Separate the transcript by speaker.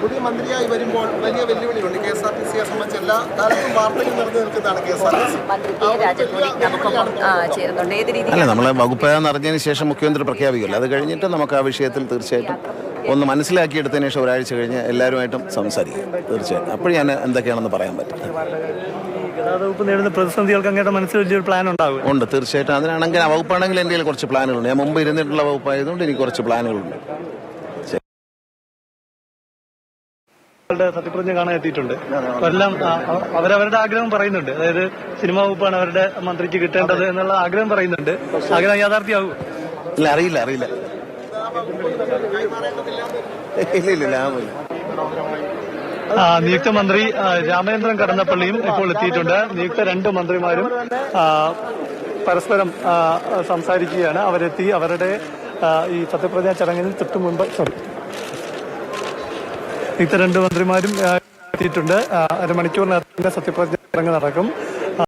Speaker 1: പുതിയ മന്ത്രിയായി വരുമ്പോൾ വലിയ വെല്ലുവിളിയുണ്ട്. KSRTCയെ സംബന്ധിച്ച് എല്ലാ കാലത്തും വാർത്തകൾ നിറഞ്ഞു നിൽക്കുന്നതാണ് KSRTC.
Speaker 2: അല്ല, നമ്മളെ വകുപ്പ് അറിഞ്ഞതിന് ശേഷം മുഖ്യമന്ത്രി പ്രഖ്യാപിക്കുമല്ലോ. അത് കഴിഞ്ഞിട്ട് നമുക്ക് ആ വിഷയത്തിൽ തീർച്ചയായിട്ടും ഒന്ന് മനസ്സിലാക്കിയെടുത്തതിന് ശേഷം ഒരാഴ്ച കഴിഞ്ഞ് എല്ലാവരുമായിട്ടും സംസാരിക്കും തീർച്ചയായിട്ടും. അപ്പോൾ ഞാൻ എന്തൊക്കെയാണെന്ന് പറയാൻ പറ്റും.
Speaker 3: ഗതാഗത നേരിടുന്ന പ്രതിസന്ധികൾക്ക് അങ്ങയുടെ മനസ്സിൽ വലിയൊരു പ്ലാൻ ഉണ്ടാവും.
Speaker 2: ഉണ്ട്, തീർച്ചയായിട്ടും. അതിനാണെങ്കിൽ ആ വകുപ്പാണെങ്കിൽ എൻ്റെ കയ്യിൽ കുറച്ച് പ്ലാനുകളുണ്ട്. ഞാൻ മുമ്പ് ഇരുന്നിട്ടുള്ള വകുപ്പായതുകൊണ്ട് എനിക്ക് കുറച്ച് പ്ലാനുകളുണ്ട്.
Speaker 3: സത്യപ്രതിജ്ഞ കാണാൻ എത്തിയിട്ടുണ്ട്. എല്ലാം അവരവരുടെ ആഗ്രഹം പറയുന്നുണ്ട്. അതായത് സിനിമാ വകുപ്പാണ് അവരുടെ മന്ത്രിക്ക് കിട്ടേണ്ടത് എന്നുള്ള ആഗ്രഹം പറയുന്നുണ്ട്. ആഗ്രഹം യാഥാർത്ഥ്യമാകും?
Speaker 2: ഇല്ല, അറിയില്ല. ഇല്ല.
Speaker 3: നിയുക്ത മന്ത്രി രാമചന്ദ്രൻ കടന്നപ്പള്ളിയും ഇപ്പോൾ എത്തിയിട്ടുണ്ട്. നിയുക്ത 2 മന്ത്രിമാരും പരസ്പരം സംസാരിക്കുകയാണ്. അവരെത്തി അവരുടെ ഈ സത്യപ്രതിജ്ഞാ ചടങ്ങിന് തൊട്ടു മുൻപ് നിയുക്ത 2 മന്ത്രിമാരും എത്തിയിട്ടുണ്ട്. അരമണിക്കൂറിനകത്ത് സത്യപ്രതിജ്ഞ ചടങ്ങ് നടക്കും.